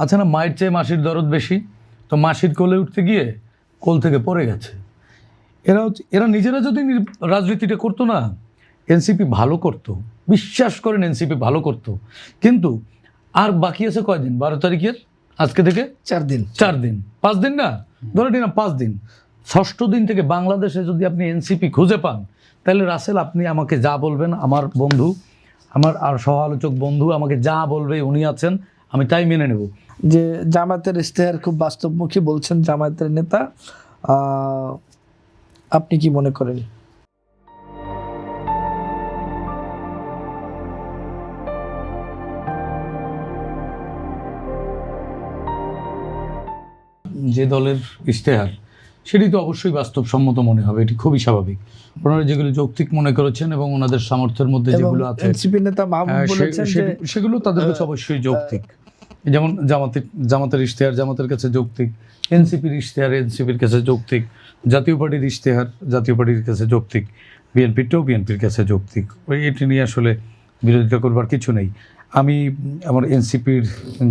আছে না, মায়ের চেয়ে মাসির দরদ বেশি। তো মাসির কোলে উঠতে গিয়ে কোল থেকে পড়ে গেছে। এরা নিজেরা যদি রাজনীতিটা করতো না, এনসিপি ভালো করতো, বিশ্বাস করেন এনসিপি ভালো করতো। কিন্তু আর বাকি আছে কয়দিন? 12 তারিখের আজকে থেকে 4 দিন 5 দিন না, ধরে নিলাম 5 দিন। 6ষ্ঠ দিন থেকে বাংলাদেশে যদি আপনি এনসিপি খুঁজে পান, তাহলে রাসেল আপনি আমাকে যা বলবেন, আমার বন্ধু, আমার আর সহ আলোচক বন্ধু আমাকে যা বলবে, উনি আছেন, আমি তাই মেনে নেব। যে জামায়াতের ইশতেহার খুব বাস্তবমুখী বলছেন জামায়াতের নেতা, আপনি কি মনে করেন? যে দলের ইশতেহার সেটি তো অবশ্যই বাস্তবসম্মত মনে হবে, এটি খুবই স্বাভাবিক। ওনারা যেগুলো যৌক্তিক মনে করেছেন এবং ওনাদের সামর্থ্যের মধ্যে যেগুলো আছে, এনসিপি নেতা মাহবুব বলেছেন যে সেগুলো তাদের কাছে অবশ্যই যৌক্তিক। যেমন জামাতের ইশতেহার জামাতের কাছে যৌক্তিক, এনসিপির ইশতেহার এনসিপির কাছে যৌক্তিক, জাতীয় পার্টির ইশতেহার জাতীয় পার্টির কাছে যৌক্তিক, বিএনপিটাও বিএনপির কাছে যৌক্তিক। এটি নিয়ে আসলে বিরোধিতা করবার কিছু নেই। আমি আমার এনসিপির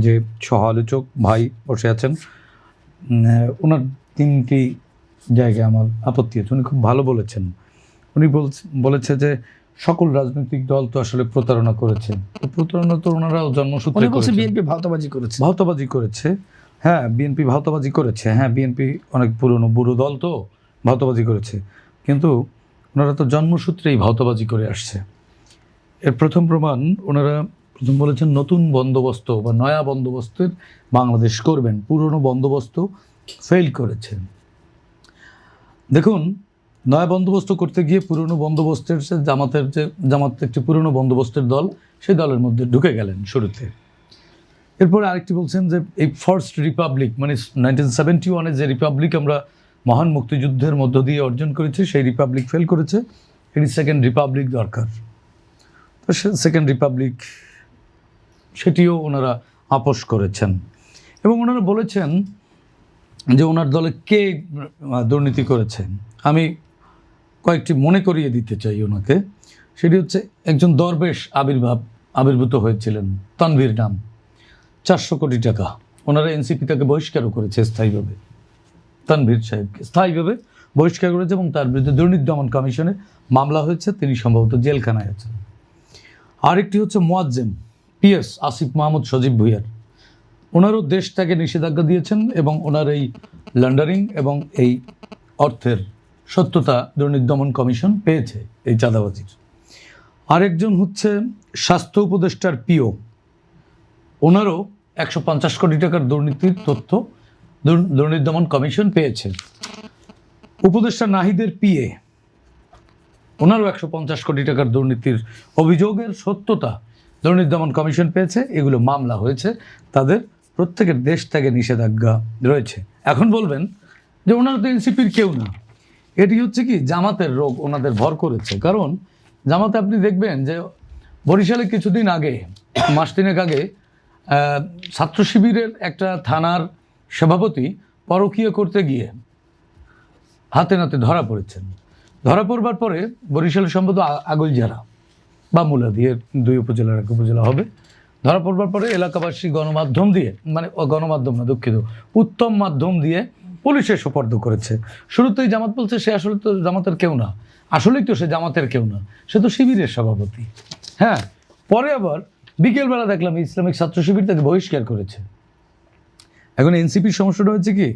যে সহ আলোচক ভাই বসে আছেন, ওনার 3টি জায়গায় আমার আপত্তি আছে। উনি খুব ভালো বলেছেন। উনি বলেছে যে সকল রাজনৈতিক দল তো আসলে প্রতারণা করেছে। প্রতারণা তো ওনারাও জন্মসূত্রে করেছে। বিএনপি ভাওতাবাজি করেছে। হ্যাঁ, বিএনপি ভাওতাবাজি করেছে। হ্যাঁ, বিএনপি অনেক পুরনো বুড়ো দল, তো ভাওতাবাজি করেছে। কিন্তু ওনারা তো জন্মসূত্রেই ভাওতাবাজি করে আসছে। এর প্রথম প্রমাণ, ওনারা প্রথম বলেছেন নতুন বন্দোবস্ত বা নয়া বন্দোবস্তের বাংলাদেশ করবেন। পুরনো বন্দোবস্ত ফেল করেছে। দেখুন, নয়া বন্দোবস্ত করতে গিয়ে পুরনো বন্দোবস্তের জামাত একটি পুরনো বন্দোবস্তের দল, সেই দলের মধ্যে ঢুকে গেলেন শুরুতে। এরপরে আরেকটি বলছেন যে এই ফার্স্ট রিপাবলিক, মানে 1971-এ যে রিপাবলিক আমরা মহান মুক্তিযুদ্ধের মধ্য দিয়ে অর্জন করেছি, সেই রিপাবলিক ফেল করেছে। এটি সেকেন্ড রিপাবলিক দরকার। তো সেকেন্ড রিপাবলিক সেটিও ওনারা আপোষ করেছেন। এবং ওনারা বলেছেন যে ওনার দলে কে দুর্নীতি করেছেন। আমি কয়েকটি মনে করিয়ে দিতে চাই ওনাকে। সেটি হচ্ছে, একজন দরবেশ আবির্ভূত হয়েছিলেন, তানভীর নাম, 400 কোটি টাকা। ওনারা এনসিপি তাকে বহিষ্কারও করেছে স্থায়ীভাবে। তানভীর সাহেবকে স্থায়ীভাবে বহিষ্কার করেছে এবং তার বিরুদ্ধে দুর্নীতি দমন কমিশনে মামলা হয়েছে। তিনি সম্ভবত জেলখানায় আছেন। আরেকটি হচ্ছে মোয়াজ্জেম পিএস আসিফ মাহমুদ সজীব ভুইয়ার। ওনারও দেশ ত্যাগে নিষেধাজ্ঞা দিয়েছেন এবং ওনার এই লন্ডারিং এবং এই অর্থের সত্যতা দুর্নীতি দমন কমিশন পেয়েছে, এই চাঁদাবাজির। আরেকজন হচ্ছে স্বাস্থ্য উপদেষ্টার পিও। ওনারও 150 কোটি টাকার দুর্নীতির তথ্য দুর্নীতি দমন কমিশন পেয়েছে। উপদেষ্টা নাহিদের পিএ, ওনারও 150 কোটি টাকার দুর্নীতির অভিযোগের সত্যতা দুর্নীতি দমন কমিশন পেয়েছে। এগুলো মামলা হয়েছে, তাদের প্রত্যেকের দেশ থেকে নিষেধাজ্ঞা রয়েছে। এখন বলবেন যে ওনারা তো এনসিপির কেউ না। এটি হচ্ছে কি জামাতের রোগ ওনাদের ভর করেছে। কারণ জামাতে আপনি দেখবেন যে বরিশালে কিছুদিন আগে, মাস 3 আগে, ছাত্র শিবিরের একটা থানার সভাপতি পরকীয়া করতে গিয়ে হাতে নাতে ধরা পড়েছেন। ধরা পড়বার পরে বরিশালের সম্ভবত আগলঝাড়া বা মুলাদি, এর 2 উপজেলার 1 উপজেলা হবে। ধরা পড়বার পরে এলাকাবাসী গণমাধ্যম দিয়ে, মানে গণমাধ্যম না, দুঃখিত, উত্তম মাধ্যম দিয়ে পুলিশে সোপর্দ করেছে। শুরুতেই জামাত বলছে সে আসলে তো জামাতের কেউ না। আসলেই তো সে জামাতের কেউ না, সে তো শিবিরের সভাপতি। হ্যাঁ, পরে আবার বিকেলবেলা দেখলাম ইসলামিক ছাত্র শিবির তাকে বহিষ্কার করেছে। এখন এনসিপির সমস্যাটা হচ্ছে কি,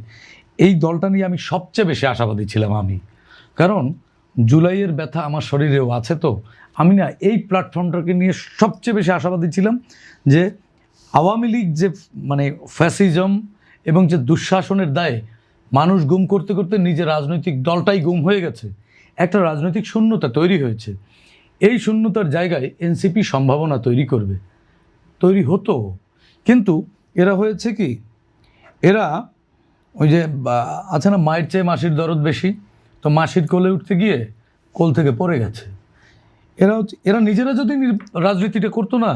এই দলটা নিয়ে আমি সবচেয়ে বেশি আশাবাদী ছিলাম আমি। কারণ জুলাইয়ের ব্যথা আমার শরীরেও আছে। তো আমি না এই প্ল্যাটফর্মটাকে নিয়ে সবচেয়ে বেশি আশাবাদী ছিলাম যে আওয়ামী লীগ যে মানে ফ্যাসিজম এবং যে দুঃশাসনের দায়ে মানুষ গুম করতে করতে নিজের রাজনৈতিক দলটাই গুম হয়ে গেছে, একটা রাজনৈতিক শূন্যতা তৈরি হয়েছে। এই শূন্যতার জায়গায় এনসিপি সম্ভাবনা তৈরি হতো। কিন্তু এরা হয়েছে কি, এরা ওই যে আছে না, মায়ের চেয়ে মাসির দরদ বেশি। তো মাসির কোলে উঠতে গিয়ে কোল থেকে পড়ে গেছে। এরা নিজেরা যদি রাজনীতিটা করতো না,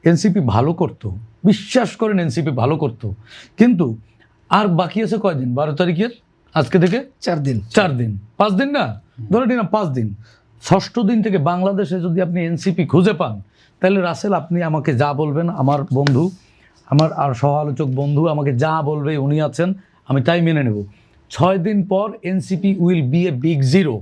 এনসিপি ভালো করতো, বিশ্বাস করেন এনসিপি ভালো করতো। কিন্তু আর বাকি আছে কয়দিন? 12 তারিখের আজকে থেকে 4 দিন 5 দিন না, ধরে নিলাম 5 দিন। 6ষ্ঠ দিন থেকে বাংলাদেশে যদি আপনি এনসিপি খুঁজে পান, তাহলে রাসেল আপনি আমাকে যা বলবেন, আমার বন্ধু, আমার আর সহ আলোচক বন্ধু আমাকে যা বলবে উনি আছেন, আমি তাই মেনে নেব। 6 দিন পর NCP will B a big zero.